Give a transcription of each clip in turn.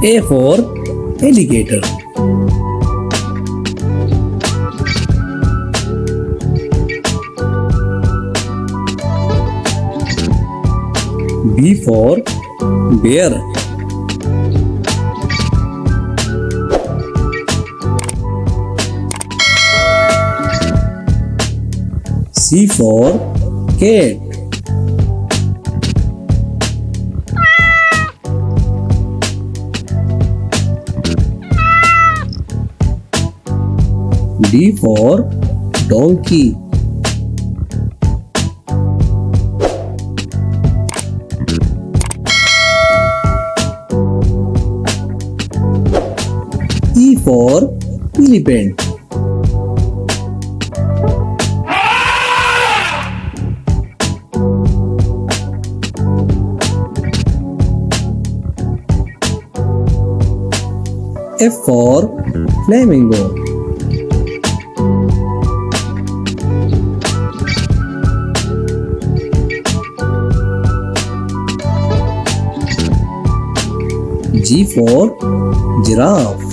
A for alligator. B for bear. C for cat. D for donkey. E for elephant. F for flamingo. G for giraffe.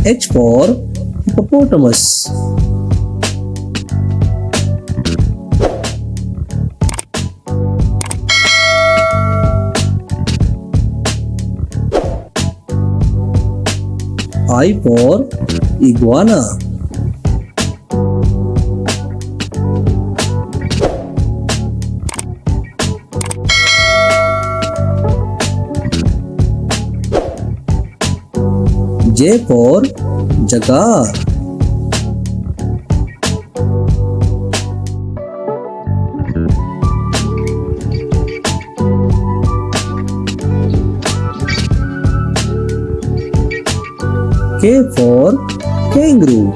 H for hippopotamus. I for iguana. J for jaguar. K for kangaroo.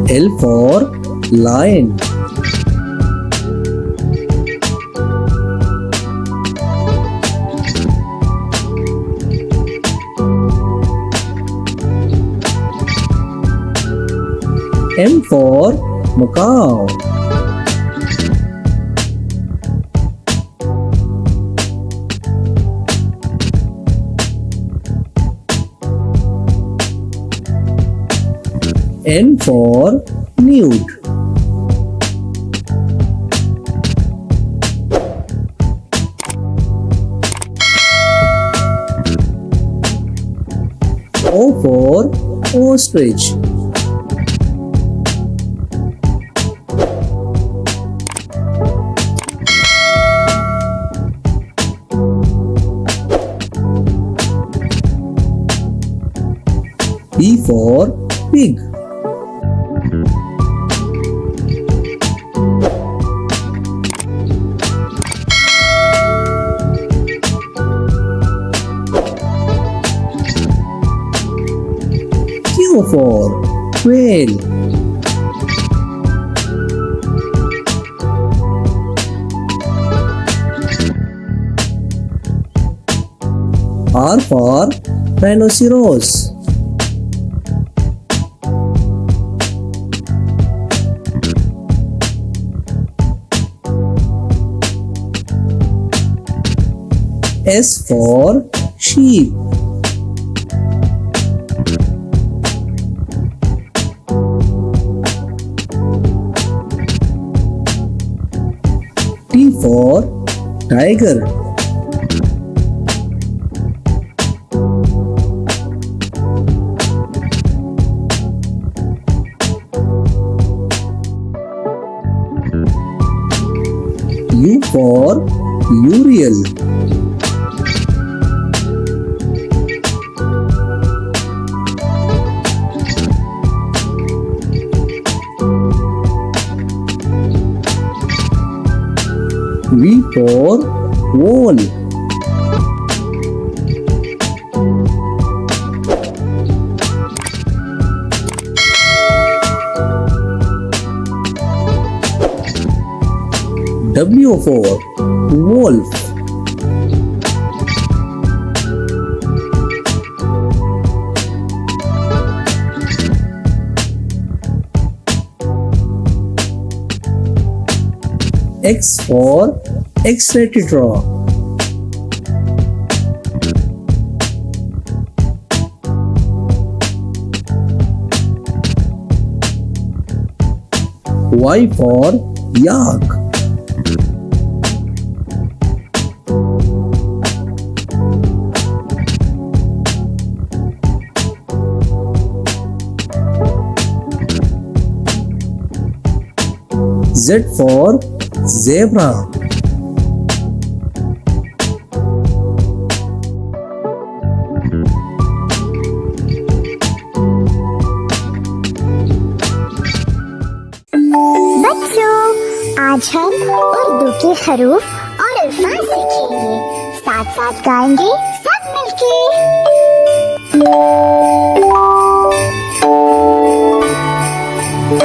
L for lion. M for macaw. N for newt. O for ostrich. P for pig. Q for quail. R for rhinoceros. S for sheep. T for tiger. U for urial. V for wall. W for wolf. X for X-ray tetra. Y for yak. Z for zebra. बच्चों, आज हम उर्दू के हरूफ और अल्फाज सीखेंगे। साथ साथ गाएंगे सब मिलके।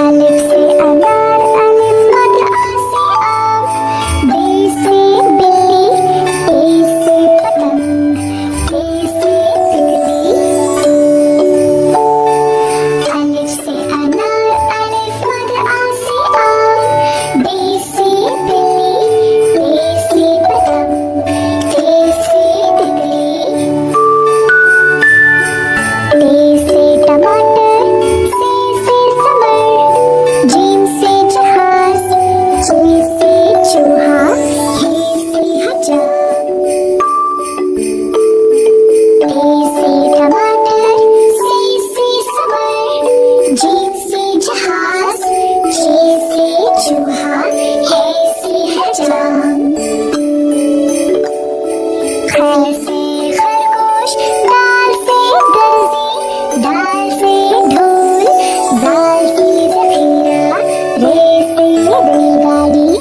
अलिफ से अनार, अलिफ मद आ से आम, बे से बिल्ली, ए से पतंग, ए से तितली। अलिफ से अनार, अलिफ मद आ से आम, बे से बिल्ली, ए से पतंग, ए से तितली। टे से टमाटर, से समर, जीम से जहाज, चे से चूहा, हे से हजाम। टे से टमाटर, से समर, जीम से जहाज, चे से चूहा, हे से हजाम। खै से खरगोश, दाल से दर्जी, दाल से ढोल, दाल से ज़ख़ीरा, रे से रेलगाड़ी।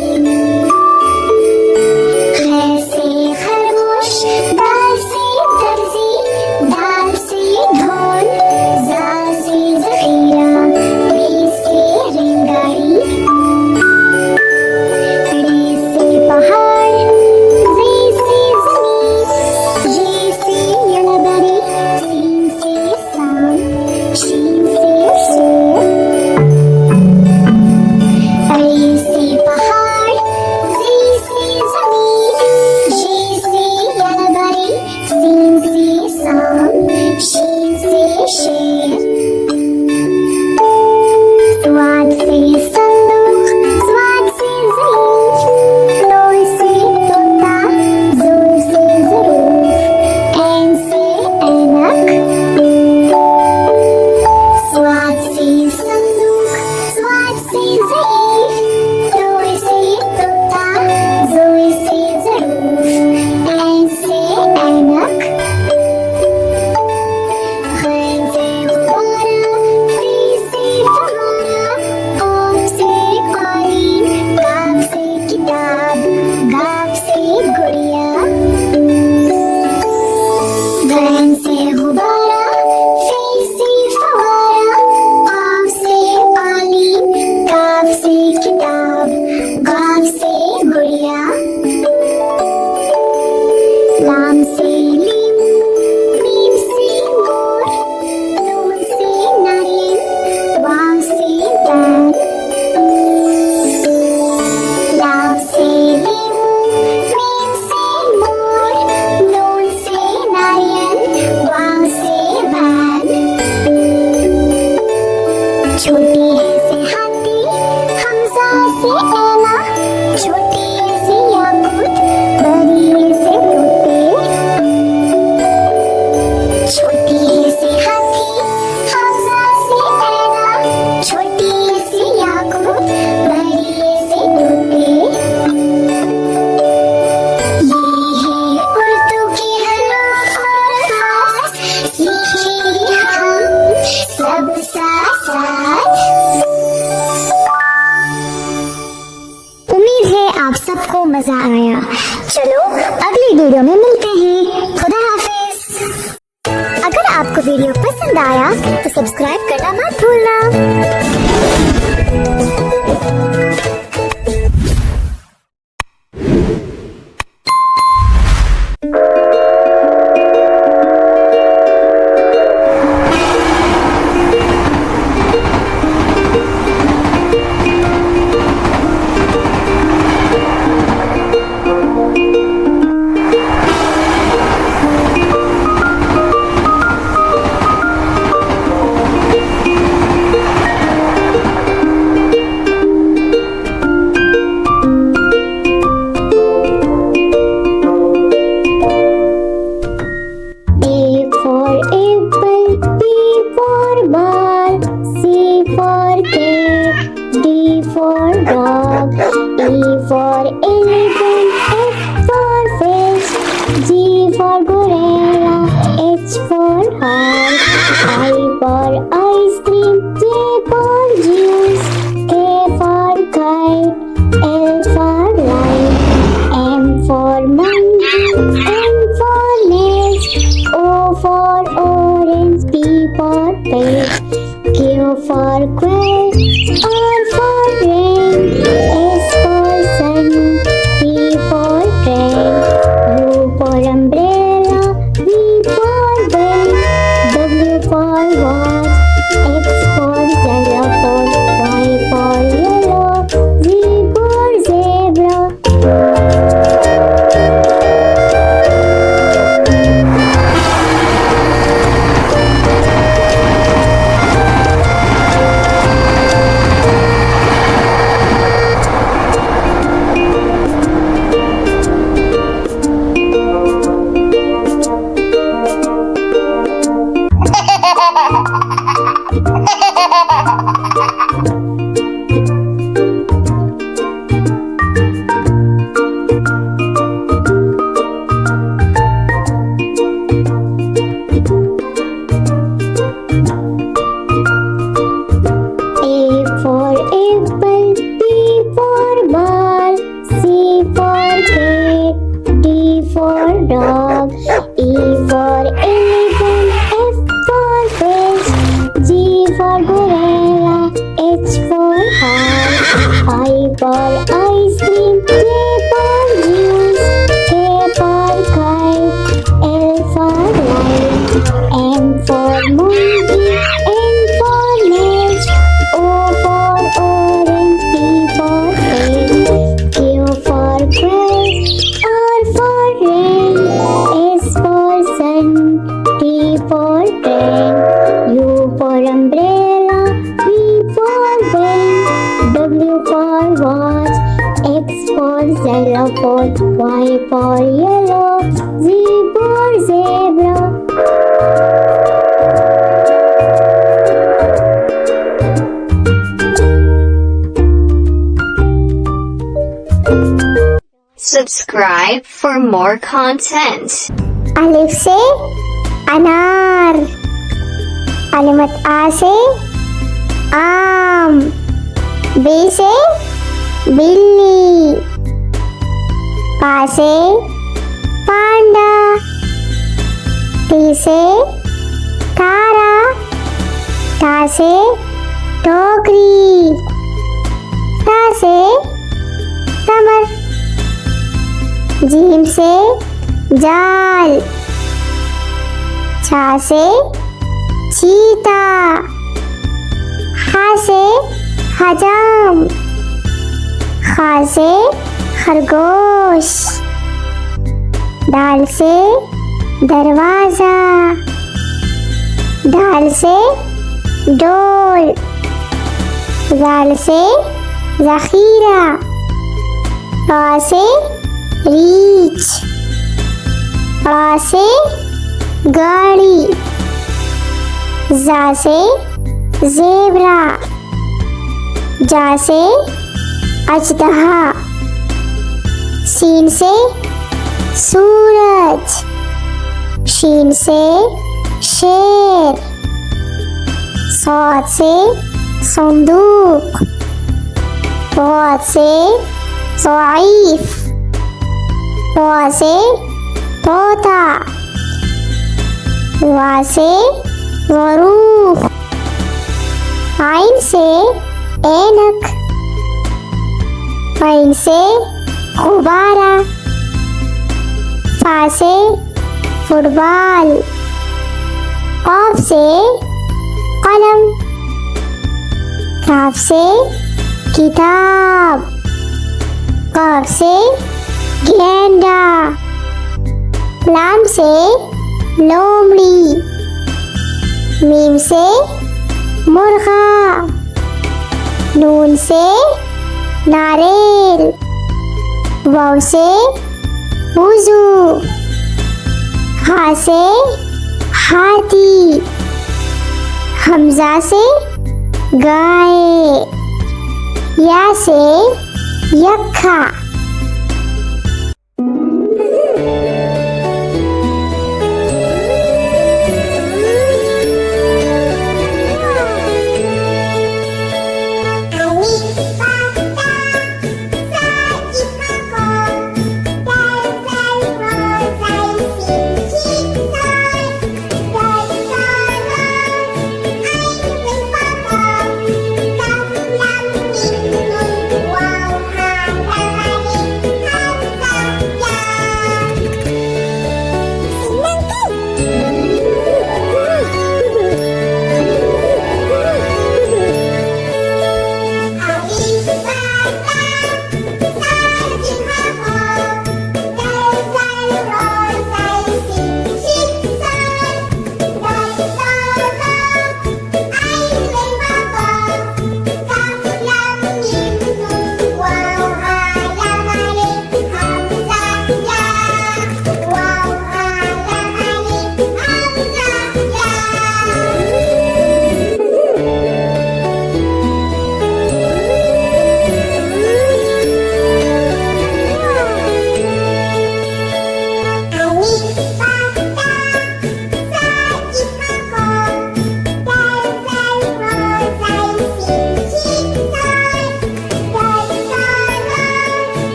खै से खरगोश, दाल से दर्जी, दाल से ढोल, दाल से ज़ख़ीरा, रे से रेलगाड़ी। रे से पहाड़, ज़े से ज़मीन, ये से यलबरी, सीन से शाम, शीन से शेर। रे से पहाड़, ज़े से ज़मीन, ये से यलबरी, सीन से शाम, शीन से शेर। स्वाद से संदूक, स्वाद से ज़रूफ, नून से तोता, ज़ून से ज़रूफ, ऐन से ऐनक। स्वाद से संदूक, स्वाद से ज़रूफ, नून से तोता, ज़ून से ज़रूफ, ऐन से ऐनक। खैन से गुब्बारा, फी से फव्वारा, काफ से कालीन, काफ से किताब, गाफ से गुड़िया। गैन से गुब्बारा, फी से फव्वारा, काफ से कालीन, काफ से किताब, गाफ से गुड़िया। लाम से लीमू, मीम से मोर, नून से नारियल, वाव से वैन। लाम से लीमू, मीम से मोर, नून से नारियल, वाव से वैन। छोटी है से हाथी, हमजा से ऐना, छोटी है से याकूत, बड़ी है से तोते। छोटी है से हाथी, हमजा से ऐना, छोटी है से याकूत, बड़ी है से तोते। ये है उर्दू के हरूफ और अल्फाज, सीखेंगे हम सब साथ साथ। उम्मीद है आप सबको मजा आया। चलो अगली वीडियो में मिलते हैं। खुदा हाफिज। अगर आपको वीडियो पसंद आया तो सब्सक्राइब करना मत भूलना। for elephant, F for fish, G for gorilla, H for horse, I for ice cream, J for juice, K for kite, L for light, M for monkey, N for nest, O for orange, P for pig, Q for quail, R for rain, S for sun, T for train, U for umbrella, V for van, W for watch, X for xylophone, Y for yellow, Z for zebra. A for apple, B for ball, C for cat, D for dog, E for elephant, F for fish, G for gorilla, H for horse, I for ice cream, J for juice, K for kite, L for light, M for monkey, N for nest, O for orange, P for pig, Q for quail, R for rain, S for sun, T for train, U for umbrella, V for van, W for watch, X for xylophone, Y for yellow, Z for zebra. Subscribe for more content. अलिफ से अनार, अलिमत आ से आम, बे से बिल्ली, पा से पांडा, T से तारा, ता से टोकरी, ता से कमर, जीम से जाल, छा से चीता, हा से हजाम, खा से खरगोश, दाल से दरवाजा, ढाल से डोल, जाल से जखीरा, रा से रीछ, रा से गाड़ी, जा से जेबरा, जा से अजदहा, सीन से सूरज, शीन से शेर, सौद से संदूक, बहुत से ज़ईफ, वा से तोता, वा से ज़रूफ, आइन से ऐनक, ऐन से गुब्बारा, फा से फुटबॉल, कॉफ से कलम, काफ से किताब, काफ से गेंडा, लाम से लोमड़ी, मीम से मुर्गा, नून से नारियल, वाव से वुजू, हा से हाथी, हमजा से गाय, या से यक्खा।